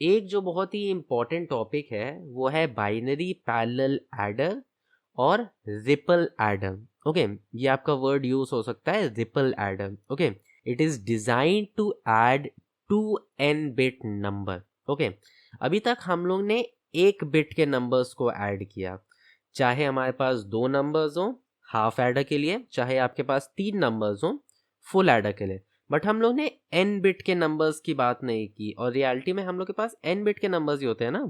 एक जो बहुत ही इम्पोर्टेंट टॉपिक है वो है बाइनरी पैरेलल एडर और रिपल एडर। ओके, ये आपका वर्ड यूज हो सकता है, ripple adder. Okay, it is design to add 2n bit number. Okay, अभी तक हम लोग ने 1 बिट के नंबर्स को ऐड किया, चाहे हमारे पास 2 नंबर्स हो हाफ एडर के लिए, चाहे आपके पास 3 नंबर्स हो फुल एडर के लिए। बट हम लोग ने n बिट के नंबर्स की बात नहीं की, और रियलिटी में हम लोग के पास n बिट के नंबर्स ही होते हैं ना।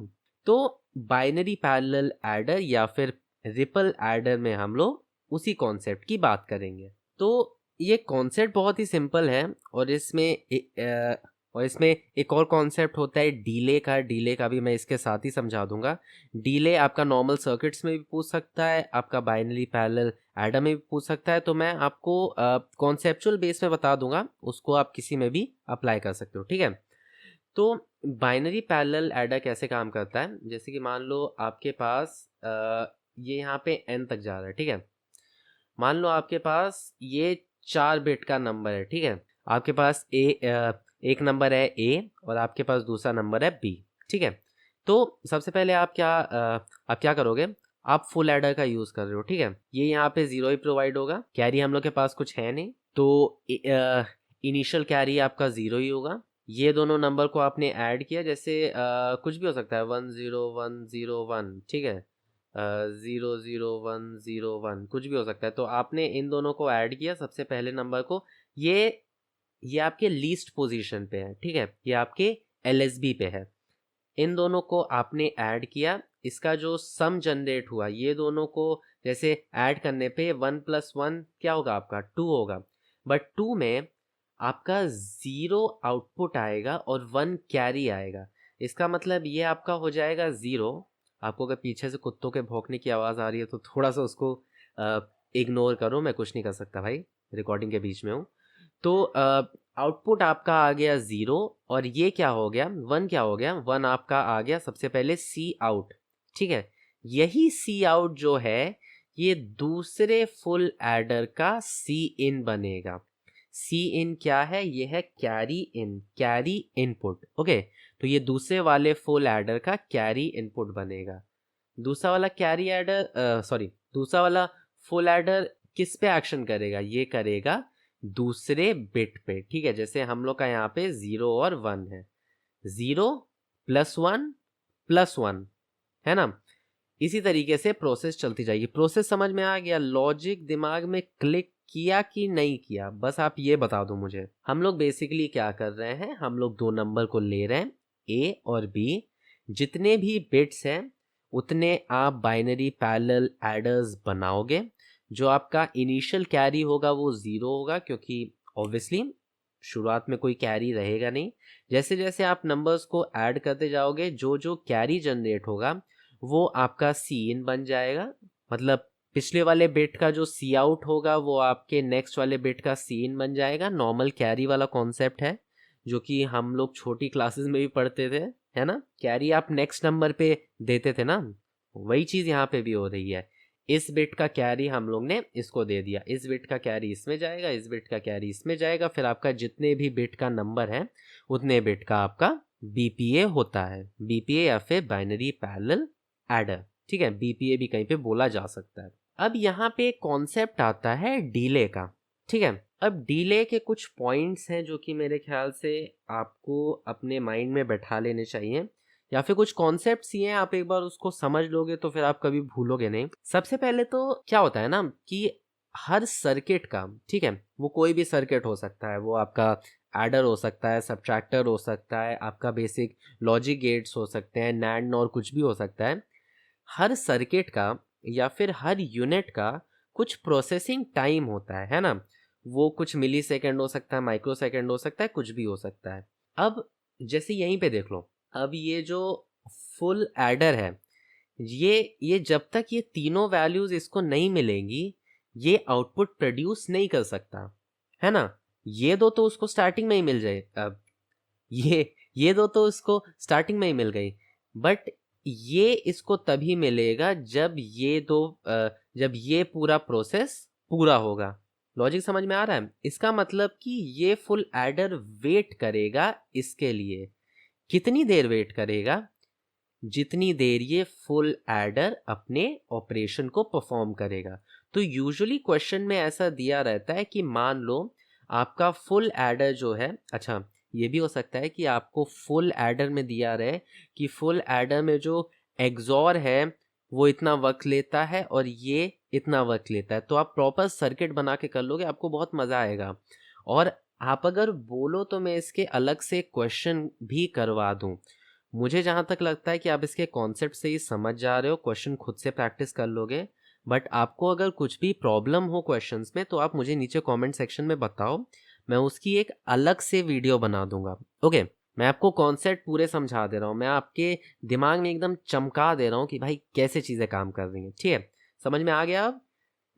तो बाइनरी पैरेलल एडर या फिर रिपल एडर में हम लोग उसी कॉन्सेप्ट की बात करेंगे। तो ये कॉन्सेप्ट बहुत ही सिंपल है, और इसमें एक और कॉन्सेप्ट होता है डीले का। डीले का भी मैं इसके साथ ही समझा दूंगा। डीले आपका नॉर्मल सर्किट्स में भी पूछ सकता है, आपका बाइनरी पैरेलल एडर में भी पूछ सकता है। तो मैं आपको कॉन्सेप्चुअल बेस में बता दूंगा, उसको आप किसी में भी अप्लाई कर सकते हो, ठीक है। तो बाइनरी पैरेलल एडर कैसे काम करता है, जैसे कि मान लो आपके पास ये यहाँ पे n तक जा रहा है, ठीक है। मान लो आपके पास ये 4 बिट का नंबर है, ठीक है। आपके पास एक नंबर है a और आपके पास दूसरा नंबर है b, ठीक है। तो सबसे पहले आप क्या करोगे, आप फुल एडर का यूज कर रहे हो, ठीक है। ये यहाँ पे 0 ही प्रोवाइड होगा, कैरी हम लोग के पास कुछ है नहीं, तो इनिशियल कैरी आपका 0 ही होगा। ये दोनों नंबर को आपने ऐड किया, जैसे कुछ भी हो सकता है, 10101, ठीक है, 00101, कुछ भी हो सकता है। तो आपने इन दोनों को ऐड किया, सबसे पहले नंबर को। ये आपके लीस्ट पोजीशन पे है, ठीक है, ये आपके एलएसबी पे है। इन दोनों को आपने ऐड किया, इसका जो सम जनरेट हुआ ये दोनों को जैसे ऐड करने पे 1+1 क्या होगा, आपका 2 होगा। बट 2 में आपका 0 आउटपुट आएगा और 1 कैरी आएगा। इसका मतलब ये आपका हो जाएगा 0। आपको अगर पीछे से कुत्तों के भौंकने की आवाज़ आ रही है तो थोड़ा सा उसको इग्नोर करो, मैं कुछ नहीं कर सकता भाई, रिकॉर्डिंग के बीच में हूँ। तो आउटपुट आपका आ गया 0, और ये क्या हो गया, 1 क्या हो गया, 1 आपका आ गया सबसे पहले सी आउट, ठीक है। यही सी आउट जो है ये दूसरे फुल एडर का सी इन बनेगा। सी इन क्या है, ये है carry in, carry input. Okay, तो ये दूसरे वाले फुल एडर का कैरी इनपुट बनेगा। दूसरा वाला कैरी एडर सॉरी दूसरा वाला फुल एडर किस पे एक्शन करेगा, ये करेगा दूसरे बिट पे, ठीक है। जैसे हम लोग का यहाँ पे 0 और 1 है, 0+1+1, है ना। इसी तरीके से प्रोसेस चलती जाएगी। प्रोसेस समझ में आ गया, लॉजिक दिमाग में क्लिक किया कि नहीं किया, बस आप ये बता दो मुझे। हम लोग बेसिकली क्या कर रहे हैं, हम लोग 2 नंबर को ले रहे हैं, ए और बी। जितने भी बिट्स हैं उतने आप बाइनरी पैरेलल एडर्स बनाओगे। जो आपका इनिशियल कैरी होगा वो 0 होगा, क्योंकि ऑब्वियसली शुरुआत में कोई कैरी रहेगा नहीं। जैसे जैसे आप नंबर्स को ऐड करते जाओगे, जो जो कैरी जनरेट होगा वो आपका सी इन बन जाएगा। मतलब पिछले वाले बिट का जो सी आउट होगा वो आपके नेक्स्ट वाले बिट का सी इन बन जाएगा। नॉर्मल कैरी वाला कॉन्सेप्ट है जो कि हम लोग छोटी क्लासेस में भी पढ़ते थे, है ना। कैरी आप नेक्स्ट नंबर पे देते थे ना, वही चीज यहाँ पे भी हो रही है। इस बिट का कैरी हम लोग ने इसको दे दिया, इस बिट का कैरी इसमें जाएगा, इस बिट का कैरी इसमें जाएगा, फिर आपका जितने भी बिट का नंबर है उतने बिट का आपका बीपीए होता है। बीपीए या फिर बाइनरी पैरेलल एडर, ठीक है। बीपीए भी कहीं पे बोला जा सकता है। अब यहाँ पे कॉन्सेप्ट आता है डीले का, ठीक है। अब डीले के कुछ पॉइंट्स हैं जो कि मेरे ख्याल से आपको अपने माइंड में बैठा लेने चाहिए, या फिर कुछ कॉन्सेप्ट्स ही हैं, आप एक बार उसको समझ लोगे तो फिर आप कभी भूलोगे नहीं। सबसे पहले तो क्या होता है ना कि हर सर्किट का, ठीक है, वो कोई भी सर्किट हो सकता है, वो आपका एडर हो सकता है, सब्ट्रैक्टर हो सकता है, आपका बेसिक लॉजिक गेट्स हो सकते हैं, नैंड और कुछ भी हो सकता है। हर सर्किट का या फिर हर यूनिट का कुछ प्रोसेसिंग टाइम होता है ना। वो कुछ मिली सेकेंड हो सकता है, माइक्रो सेकेंड हो सकता है, कुछ भी हो सकता है। अब जैसे यहीं पे देख लो, अब ये जो फुल एडर है, ये जब तक ये तीनों वैल्यूज इसको नहीं मिलेंगी ये आउटपुट प्रोड्यूस नहीं कर सकता, है ना। ये दो तो उसको स्टार्टिंग में ही मिल जाए, अब ये दो तो उसको स्टार्टिंग में ही मिल गई, बट ये इसको तभी मिलेगा जब ये पूरा प्रोसेस पूरा होगा। लॉजिक समझ में आ रहा है, इसका मतलब कि ये फुल एडर वेट करेगा इसके लिए कितनी देर वेट करेगा? जितनी देर ये फुल एडर अपने ऑपरेशन को परफॉर्म करेगा। तो यूजुअली क्वेश्चन में ऐसा दिया रहता है कि मान लो आपका फुल एडर जो है, अच्छा ये भी हो सकता है कि आपको फुल एडर में दिया रहे कि फुल एडर में जो एग्जॉर है वो इतना वक्त लेता है और ये इतना वक्त लेता है, तो आप प्रॉपर सर्किट बना के कर लोगे, आपको बहुत मज़ा आएगा। और आप अगर बोलो तो मैं इसके अलग से क्वेश्चन भी करवा दूं। मुझे जहाँ तक लगता है कि आप इसके कॉन्सेप्ट से ही समझ जा रहे हो, क्वेश्चन खुद से प्रैक्टिस कर लोगे। बट आपको अगर कुछ भी प्रॉब्लम हो क्वेश्चंस में तो आप मुझे नीचे कमेंट सेक्शन में बताओ, मैं उसकी एक अलग से वीडियो बना दूंगा। ओके, मैं आपको कॉन्सेप्ट पूरे समझा दे रहा हूँ, मैं आपके दिमाग में एकदम चमका दे रहा हूँ कि भाई कैसे चीज़ें काम कर रही हैं। ठीक है, समझ में आ गया? अब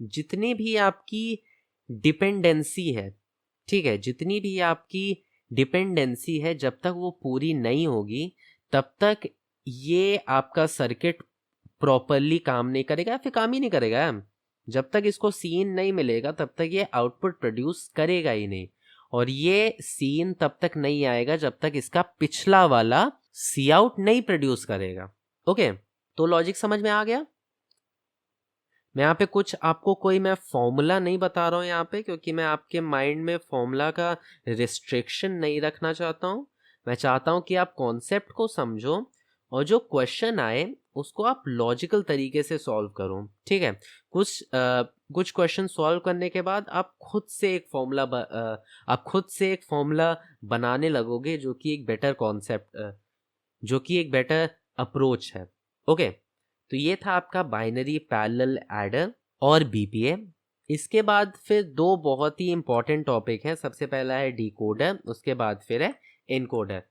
जितनी भी आपकी डिपेंडेंसी है, ठीक है, जितनी भी आपकी डिपेंडेंसी है, जब तक वो पूरी नहीं होगी तब तक ये आपका सर्किट प्रॉपरली काम नहीं करेगा या फिर काम ही नहीं करेगा। जब तक इसको सीन नहीं मिलेगा तब तक ये आउटपुट प्रोड्यूस करेगा ही नहीं, और ये सीन तब तक नहीं आएगा जब तक इसका पिछला वाला सी आउट नहीं प्रोड्यूस करेगा। ओके, तो लॉजिक समझ में आ गया? मैं यहाँ पे कुछ आपको कोई मैं फॉर्मूला नहीं बता रहा हूँ यहाँ पे, क्योंकि मैं आपके माइंड में फॉर्मूला का रिस्ट्रिक्शन नहीं रखना चाहता हूँ। मैं चाहता हूँ कि आप कॉन्सेप्ट को समझो और जो क्वेश्चन आए उसको आप लॉजिकल तरीके से सॉल्व करो। ठीक है, कुछ क्वेश्चन सॉल्व करने के बाद आप खुद से एक फॉर्मूला बनाने लगोगे जो कि एक बेटर कॉन्सेप्ट, जो कि एक बेटर अप्रोच है। ओके, तो ये था आपका बाइनरी पैरेलल एडर और बीपीए। इसके बाद फिर दो बहुत ही इंपॉर्टेंट टॉपिक हैं। सबसे पहला है डिकोडर, उसके बाद फिर है एनकोडर।